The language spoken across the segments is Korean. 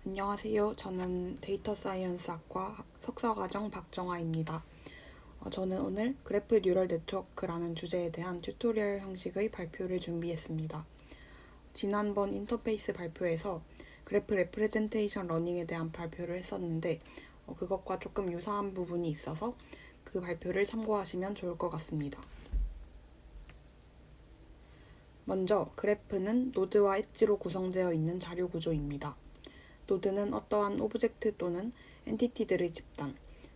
안녕하세요. 저는 데이터 사이언스학과 석사과정 박정아입니다. 저는 오늘 그래프 뉴럴 네트워크라는 주제에 대한 튜토리얼 형식의 발표를 준비했습니다. 지난번 인터페이스 발표에서 그래프 레프레젠테이션 러닝에 대한 발표를 했었는데 그것과 조금 유사한 부분이 있어서 그 발표를 참고하시면 좋을 것 같습니다. 먼저 그래프는 노드와 엣지로 구성되어 있는 자료 구조입니다. 노드는 어떠한 오브젝트 또는 엔티티들의 집단,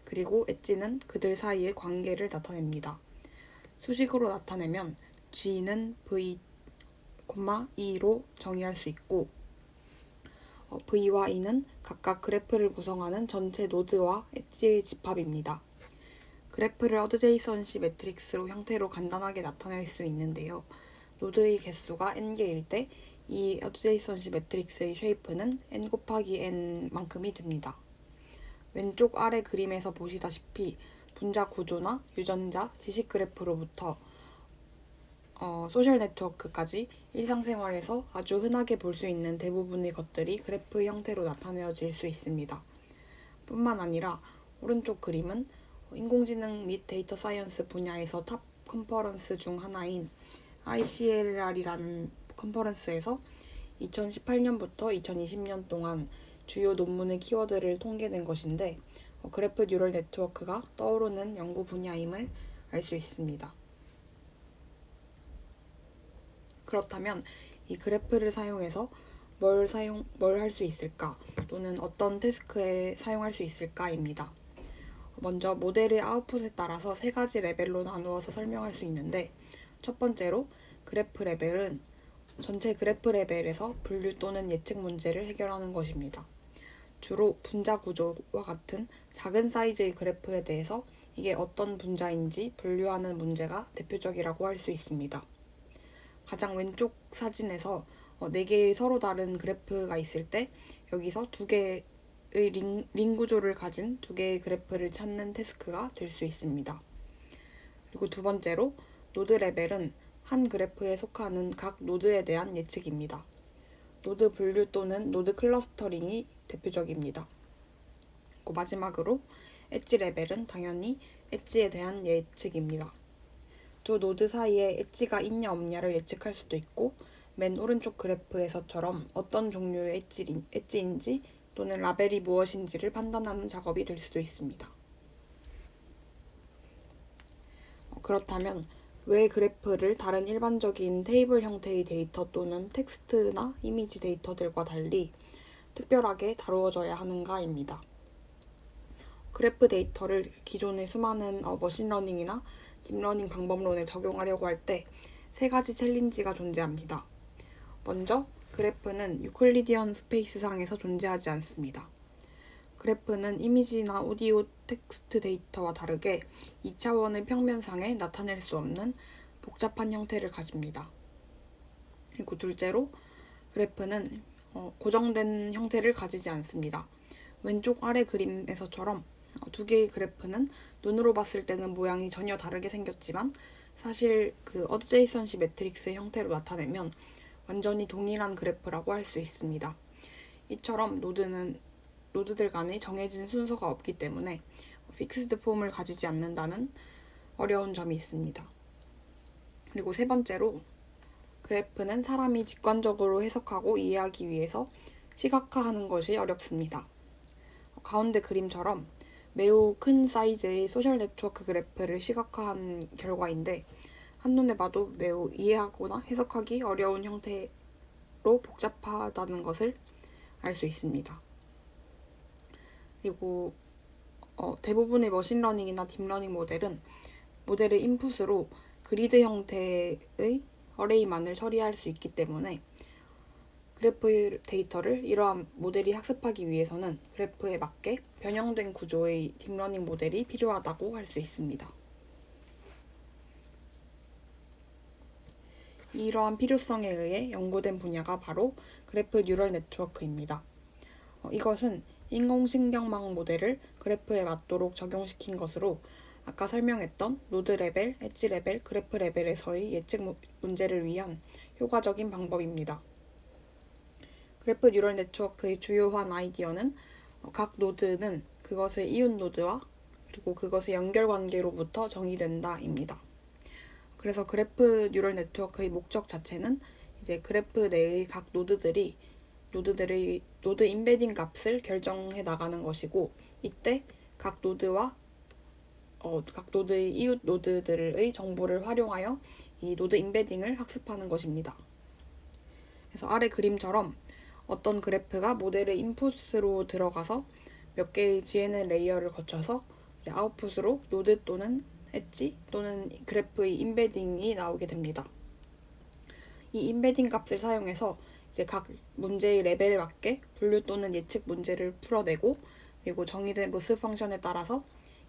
그리고 엣지는 그들 사이의 관계를 나타냅니다. 수식으로 나타내면 G는 V, E로 정의할 수 있고 V와 E는 각각 그래프를 구성하는 전체 노드와 엣지의 집합입니다. 그래프를 어드제이선시 매트릭스로 형태로 간단하게 나타낼 수 있는데요. 노드의 개수가 n개일 때 이 어드제이선시 매트릭스의 쉐이프는 n 곱하기 n만큼이 됩니다. 왼쪽 아래 그림에서 보시다시피 분자 구조나 유전자, 지식 그래프로부터 소셜 네트워크까지 일상생활에서 아주 흔하게 볼 수 있는 대부분의 것들이 그래프 형태로 나타내어질 수 있습니다. 뿐만 아니라 오른쪽 그림은 인공지능 및 데이터 사이언스 분야에서 탑 컨퍼런스 중 하나인 ICLR이라는 컨퍼런스에서 2018년부터 2020년 동안 주요 논문의 키워드를 통계낸 것인데 그래프 뉴럴 네트워크가 떠오르는 연구 분야임을 알 수 있습니다. 그렇다면 이 그래프를 사용해서 뭘 할 수 있을까 또는 어떤 태스크에 사용할 수 있을까입니다. 먼저 모델의 아웃풋에 따라서 세 가지 레벨로 나누어서 설명할 수 있는데 첫 번째로 그래프 레벨은 전체 그래프 레벨에서 분류 또는 예측 문제를 해결하는 것입니다. 주로 분자 구조와 같은 작은 사이즈의 그래프에 대해서 이게 어떤 분자인지 분류하는 문제가 대표적이라고 할 수 있습니다. 가장 왼쪽 사진에서 4개의 서로 다른 그래프가 있을 때 여기서 2개의 링 구조를 가진 2개의 그래프를 찾는 태스크가 될 수 있습니다. 그리고 두 번째로 노드 레벨은 한 그래프에 속하는 각 노드에 대한 예측입니다. 노드 분류 또는 노드 클러스터링이 대표적입니다. 그리고 마지막으로 엣지 레벨은 당연히 엣지에 대한 예측입니다. 두 노드 사이에 엣지가 있냐 없냐를 예측할 수도 있고 맨 오른쪽 그래프에서처럼 어떤 종류의 엣지인지 또는 라벨이 무엇인지를 판단하는 작업이 될 수도 있습니다. 그렇다면 왜 그래프를 다른 일반적인 테이블 형태의 데이터 또는 텍스트나 이미지 데이터들과 달리 특별하게 다루어져야 하는가입니다. 그래프 데이터를 기존의 수많은 머신러닝이나 딥러닝 방법론에 적용하려고 할 때 세 가지 챌린지가 존재합니다. 먼저, 그래프는 유클리디언 스페이스상에서 존재하지 않습니다. 그래프는 이미지나 오디오 텍스트 데이터와 다르게 2차원의 평면상에 나타낼 수 없는 복잡한 형태를 가집니다. 그리고 둘째로 그래프는 고정된 형태를 가지지 않습니다. 왼쪽 아래 그림에서처럼 2개의 그래프는 눈으로 봤을 때는 모양이 전혀 다르게 생겼지만 사실 그 어드제이선시 매트릭스의 형태로 나타내면 완전히 동일한 그래프라고 할 수 있습니다. 이처럼 노드들 간에 정해진 순서가 없기 때문에 픽스드 폼을 가지지 않는다는 어려운 점이 있습니다. 그리고 세 번째로 그래프는 사람이 직관적으로 해석하고 이해하기 위해서 시각화하는 것이 어렵습니다. 가운데 그림처럼 매우 큰 사이즈의 소셜 네트워크 그래프를 시각화한 결과인데 한눈에 봐도 매우 이해하거나 해석하기 어려운 형태로 복잡하다는 것을 알 수 있습니다. 그리고 대부분의 머신러닝이나 딥러닝 모델은 모델의 인풋으로 그리드 형태의 어레이만을 처리할 수 있기 때문에 그래프 데이터를 이러한 모델이 학습하기 위해서는 그래프에 맞게 변형된 구조의 딥러닝 모델이 필요하다고 할 수 있습니다. 이러한 필요성에 의해 연구된 분야가 바로 그래프 뉴럴 네트워크입니다. 이것은 인공신경망 모델을 그래프에 맞도록 적용시킨 것으로 아까 설명했던 노드 레벨, 엣지 레벨, 그래프 레벨에서의 예측 문제를 위한 효과적인 방법입니다. 그래프 뉴럴 네트워크의 주요한 아이디어는 각 노드는 그것의 이웃 노드와 그리고 그것의 연결관계로부터 정의된다입니다. 그래서 그래프 뉴럴 네트워크의 목적 자체는 이제 그래프 내의 각 노드들의 노드 임베딩 값을 결정해 나가는 것이고, 이때 각 노드의 이웃 노드들의 정보를 활용하여 이 노드 임베딩을 학습하는 것입니다. 그래서 아래 그림처럼 어떤 그래프가 모델의 인풋으로 들어가서 몇 개의 GNN 레이어를 거쳐서 아웃풋으로 노드 또는 엣지 또는 그래프의 임베딩이 나오게 됩니다. 이 임베딩 값을 사용해서 이제 각 문제의 레벨에 맞게 분류 또는 예측 문제를 풀어내고, 그리고 정의된 로스 펑션에 따라서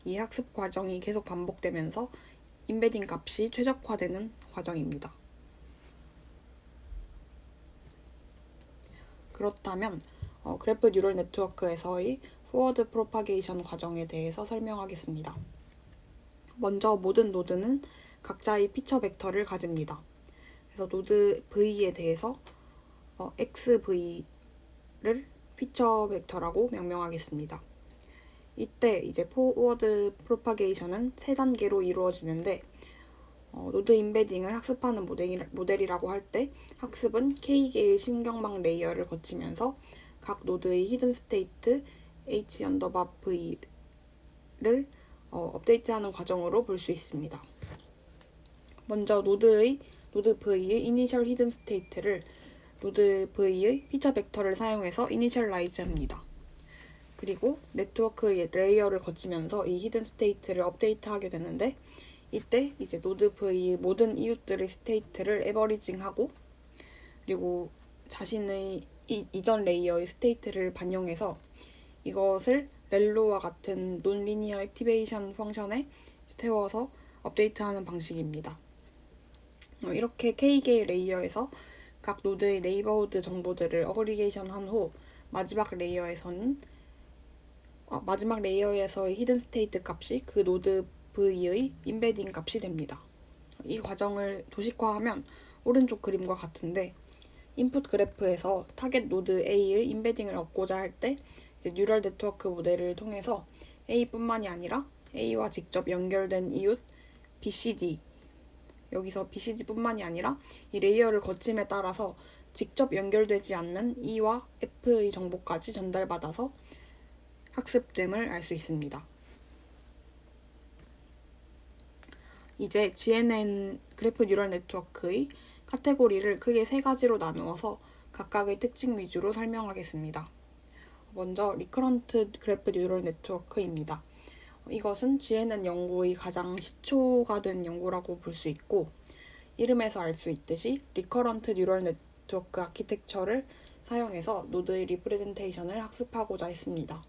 이 학습 과정이 계속 반복되면서 임베딩 값이 최적화되는 과정입니다. 그렇다면 그래프 뉴럴 네트워크에서의 포워드 프로파게이션 과정에 대해서 설명하겠습니다. 먼저 모든 노드는 각자의 피처 벡터를 가집니다. 그래서 노드 V에 대해서 XV를 피처 벡터라고 명명하겠습니다. 이때 이제 포워드 프로파게이션은 세 단계로 이루어지는데, 노드 임베딩을 학습하는 모델이라고 할 때 학습은 K개의 심경망 레이어를 거치면서 각 노드의 히든 스테이트 H_V를 업데이트하는 과정으로 볼 수 있습니다. 먼저 노드 V의 이니셜 히든 스테이트를 노드 V의 피처 벡터를 사용해서 이니셜라이즈합니다. 그리고 네트워크 레이어를 거치면서 이 히든 스테이트를 업데이트하게 되는데, 이때 이제 노드 V의 모든 이웃들의 스테이트를 에버리징하고, 그리고 자신의 이전 레이어의 스테이트를 반영해서 이것을 렐로와 같은 논리니어 액티베이션 펑션에 태워서 업데이트하는 방식입니다. 이렇게 K개의 레이어에서 각 노드의 네이버후드 정보들을 어그리게이션한 후 마지막 레이어에서의 히든 스테이트 값이 그 노드 V의 임베딩 값이 됩니다. 이 과정을 도식화하면 오른쪽 그림과 같은데, 인풋 그래프에서 타겟 노드 A의 임베딩을 얻고자 할 때 뉴럴 네트워크 모델을 통해서 A뿐만이 아니라 A와 직접 연결된 이웃 BCD, 여기서 BCD뿐만이 아니라 이 레이어를 거침에 따라서 직접 연결되지 않는 E와 F의 정보까지 전달받아서 학습됨을 알 수 있습니다. 이제 GNN 그래프 뉴럴 네트워크의 카테고리를 크게 세 가지로 나누어서 각각의 특징 위주로 설명하겠습니다. 먼저 리커런트 그래프 뉴럴 네트워크입니다. 이것은 GNN 연구의 가장 시초가 된 연구라고 볼 수 있고, 이름에서 알 수 있듯이 리커런트 뉴럴 네트워크 아키텍처를 사용해서 노드의 리프레젠테이션을 학습하고자 했습니다.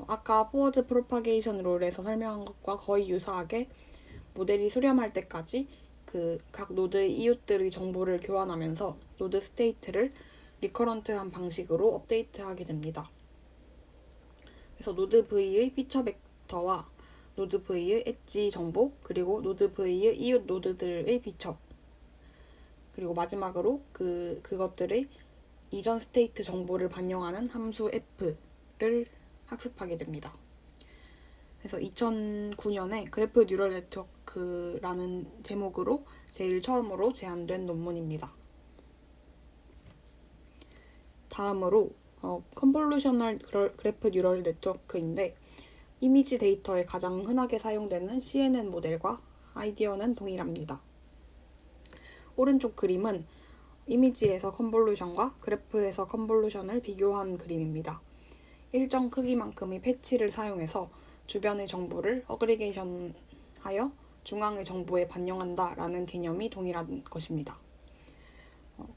아까 포워드 프로파게이션 룰에서 설명한 것과 거의 유사하게 모델이 수렴할 때까지 그 각 노드의 이웃들의 정보를 교환하면서 노드 스테이트를 리커런트한 방식으로 업데이트하게 됩니다. 그래서 노드 V의 피처 벡터와 노드 V의 엣지 정보, 그리고 노드 V의 이웃 노드들의 피처, 그리고 마지막으로 그것들의 이전 스테이트 정보를 반영하는 함수 F를 학습하게 됩니다. 그래서 2009년에 그래프 뉴럴 네트워크라는 제목으로 제일 처음으로 제안된 논문입니다. 다음으로 컨볼루셔널 그래프 뉴럴 네트워크인데, 이미지 데이터에 가장 흔하게 사용되는 CNN 모델과 아이디어는 동일합니다. 오른쪽 그림은 이미지에서 컨볼루션과 그래프에서 컨볼루션을 비교한 그림입니다. 일정 크기만큼의 패치를 사용해서 주변의 정보를 어그리게이션하여 중앙의 정보에 반영한다 라는 개념이 동일한 것입니다.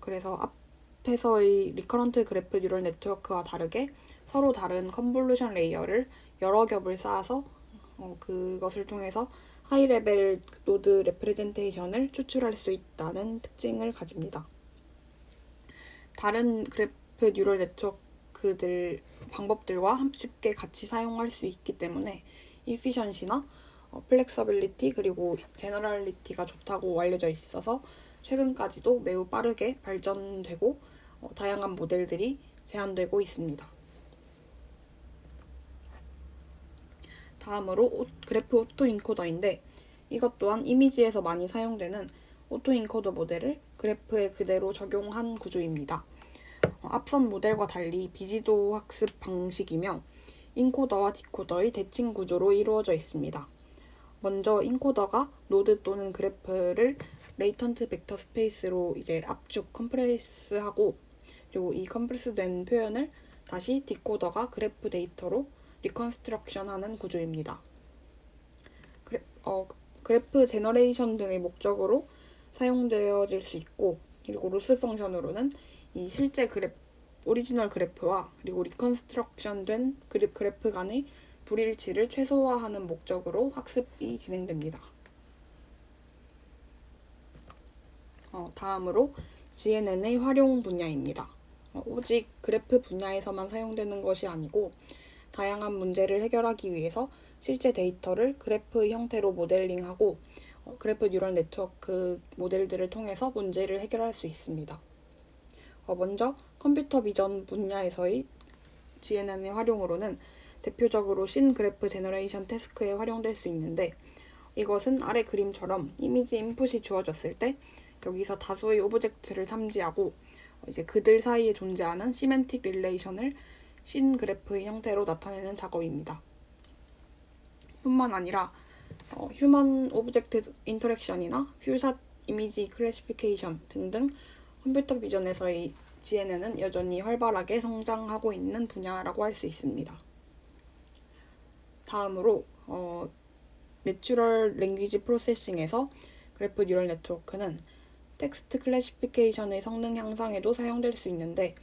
그래서 앞에서의 리커런트 그래프 뉴럴 네트워크와 다르게 서로 다른 컨볼루션 레이어를 여러 겹을 쌓아서 그것을 통해서 하이 레벨 노드 레프레젠테이션을 추출할 수 있다는 특징을 가집니다. 다른 그래프 뉴럴 네트워크들 방법들과 쉽게 같이 사용할 수 있기 때문에 이피션시나 플렉서빌리티 그리고 제너럴리티가 좋다고 알려져 있어서 최근까지도 매우 빠르게 발전되고 다양한 모델들이 제한되고 있습니다. 다음으로 그래프 오토인코더인데 이것 또한 이미지에서 많이 사용되는 오토인코더 모델을 그래프에 그대로 적용한 구조입니다. 앞선 모델과 달리 비지도 학습 방식이며 인코더와 디코더의 대칭 구조로 이루어져 있습니다. 먼저 인코더가 노드 또는 그래프를 레이턴트 벡터 스페이스로 이제 압축 컴프레스하고, 그리고 이 컴프레스된 표현을 다시 디코더가 그래프 데이터로 리컨스트럭션하는 구조입니다. 그래프 제너레이션 등의 목적으로 사용되어질 수 있고, 그리고 로스 펑션으로는 이 실제 오리지널 그래프와 그리고 리컨스트럭션된 그래프 간의 불일치를 최소화하는 목적으로 학습이 진행됩니다. 다음으로 GNN의 활용 분야입니다. 오직 그래프 분야에서만 사용되는 것이 아니고 다양한 문제를 해결하기 위해서 실제 데이터를 그래프 형태로 모델링하고 그래프 뉴럴 네트워크 모델들을 통해서 문제를 해결할 수 있습니다. 먼저 컴퓨터 비전 분야에서의 GNN의 활용으로는 대표적으로 신 그래프 제너레이션 태스크에 활용될 수 있는데, 이것은 아래 그림처럼 이미지 인풋이 주어졌을 때 여기서 다수의 오브젝트를 탐지하고 이제 그들 사이에 존재하는 시멘틱 릴레이션을 신 그래프의 형태로 나타내는 작업입니다. 뿐만 아니라 휴먼 오브젝트 인터랙션이나 퓨샷 이미지 클래시피케이션 등등 컴퓨터 비전에서의 GNN은 여전히 활발하게 성장하고 있는 분야라고 할 수 있습니다. 다음으로 내추럴 랭귀지 프로세싱에서 그래프 뉴럴 네트워크는 텍스트 클래시피케이션의 성능 향상에도 사용될 수 있는데,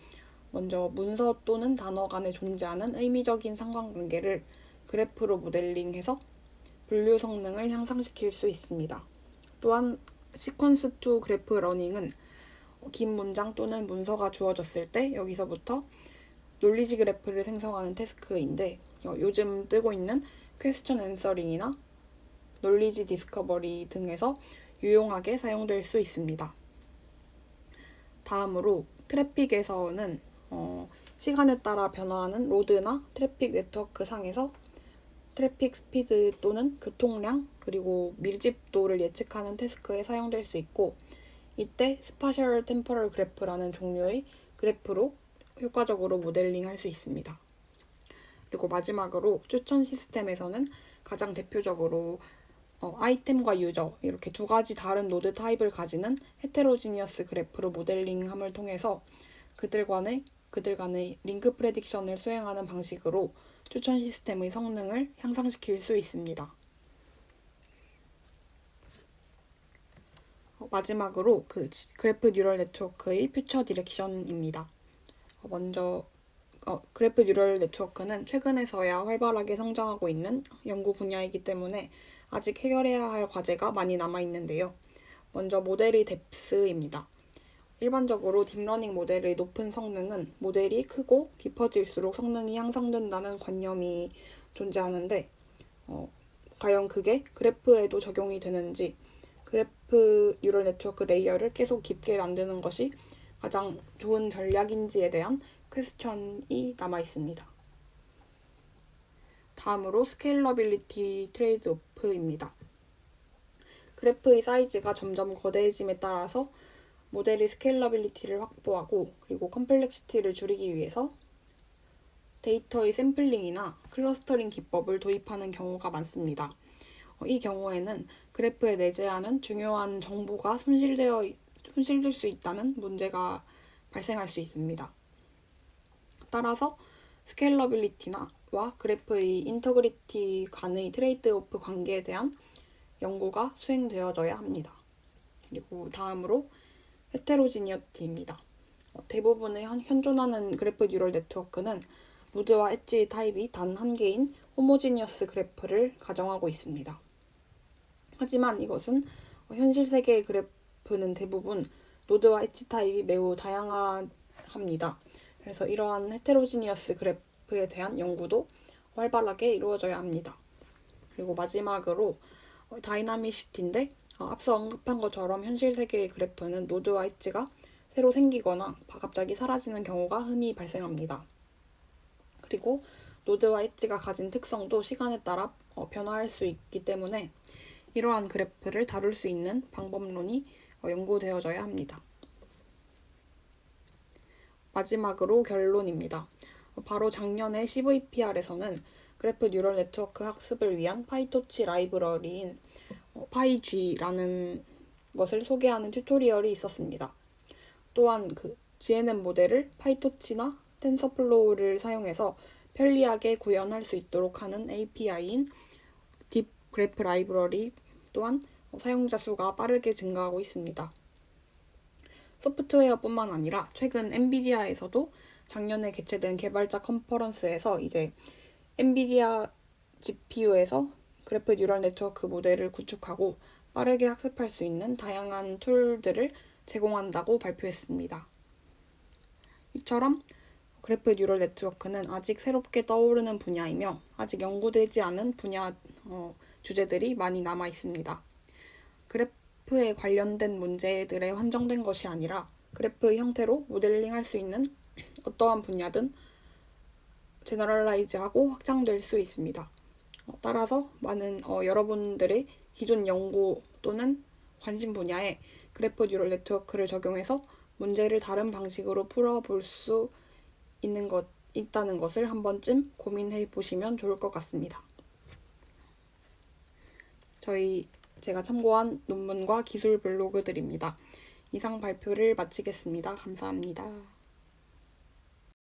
먼저 문서 또는 단어 간에 존재하는 의미적인 상관관계를 그래프로 모델링해서 분류 성능을 향상시킬 수 있습니다. 또한 시퀀스 투 그래프 러닝은 긴 문장 또는 문서가 주어졌을 때 여기서부터 놀리지 그래프를 생성하는 태스크인데, 요즘 뜨고 있는 퀘스천 앤서링이나 놀리지 디스커버리 등에서 유용하게 사용될 수 있습니다. 다음으로 트래픽에서는 시간에 따라 변화하는 로드나 트래픽 네트워크 상에서 트래픽 스피드 또는 교통량 그리고 밀집도를 예측하는 태스크에 사용될 수 있고, 이때 스파셜 템퍼럴 그래프라는 종류의 그래프로 효과적으로 모델링할 수 있습니다. 그리고 마지막으로 추천 시스템에서는 가장 대표적으로 아이템과 유저 이렇게 두 가지 다른 노드 타입을 가지는 헤테로지니어스 그래프로 모델링함을 통해서 그들 간의 링크 프레딕션을 수행하는 방식으로 추천 시스템의 성능을 향상시킬 수 있습니다. 마지막으로 그래프 뉴럴 네트워크의 퓨처 디렉션입니다. 먼저 그래프 뉴럴 네트워크는 최근에서야 활발하게 성장하고 있는 연구 분야이기 때문에 아직 해결해야 할 과제가 많이 남아있는데요. 먼저 모델의 뎁스입니다. 일반적으로 딥러닝 모델의 높은 성능은 모델이 크고 깊어질수록 성능이 향상된다는 관념이 존재하는데, 과연 그게 그래프에도 적용이 되는지, 그래프 뉴럴 네트워크 레이어를 계속 깊게 만드는 것이 가장 좋은 전략인지에 대한 퀘스천이 남아 있습니다. 다음으로 스케일러빌리티 트레이드 오프입니다. 그래프의 사이즈가 점점 거대해짐에 따라서 모델의 스케일러빌리티를 확보하고 그리고 컴플렉시티를 줄이기 위해서 데이터의 샘플링이나 클러스터링 기법을 도입하는 경우가 많습니다. 이 경우에는 그래프에 내재하는 중요한 정보가 손실될 수 있다는 문제가 발생할 수 있습니다. 따라서 스케일러빌리티와 그래프의 인터그리티 간의 트레이드오프 관계에 대한 연구가 수행되어져야 합니다. 그리고 다음으로 헤테로지니어티입니다. 대부분의 현존하는 그래프 뉴럴 네트워크는 노드와 엣지 타입이 단 한 개인 호모지니어스 그래프를 가정하고 있습니다. 하지만 이것은 현실 세계의 그래프는 대부분 노드와 엣지 타입이 매우 다양합니다. 그래서 이러한 헤테로지니어스 그래프에 대한 연구도 활발하게 이루어져야 합니다. 그리고 마지막으로 다이나미시티인데, 앞서 언급한 것처럼 현실 세계의 그래프는 노드와 엣지가 새로 생기거나 갑자기 사라지는 경우가 흔히 발생합니다. 그리고 노드와 엣지가 가진 특성도 시간에 따라 변화할 수 있기 때문에 이러한 그래프를 다룰 수 있는 방법론이 연구되어져야 합니다. 마지막으로 결론입니다. 바로 작년에 CVPR에서는 그래프 뉴럴 네트워크 학습을 위한 파이토치 라이브러리인 파이G라는 것을 소개하는 튜토리얼이 있었습니다. 또한 그 GNN 모델을 파이토치나 텐서플로우를 사용해서 편리하게 구현할 수 있도록 하는 API인 딥 그래프 라이브러리 또한 사용자 수가 빠르게 증가하고 있습니다. 소프트웨어뿐만 아니라 최근 엔비디아에서도 작년에 개최된 개발자 컨퍼런스에서 이제 엔비디아 GPU에서 그래프 뉴럴 네트워크 모델을 구축하고 빠르게 학습할 수 있는 다양한 툴들을 제공한다고 발표했습니다. 이처럼 그래프 뉴럴 네트워크는 아직 새롭게 떠오르는 분야이며 아직 연구되지 않은 분야 주제들이 많이 남아 있습니다. 그래프에 관련된 문제들에 한정된 것이 아니라 그래프 형태로 모델링할 수 있는 어떠한 분야든 제너럴라이즈하고 확장될 수 있습니다. 따라서 많은 여러분들의 기존 연구 또는 관심 분야에 그래프 뉴럴 네트워크를 적용해서 문제를 다른 방식으로 풀어볼 수 있다는 것을 한 번쯤 고민해 보시면 좋을 것 같습니다. 제가 참고한 논문과 기술 블로그들입니다. 이상 발표를 마치겠습니다. 감사합니다.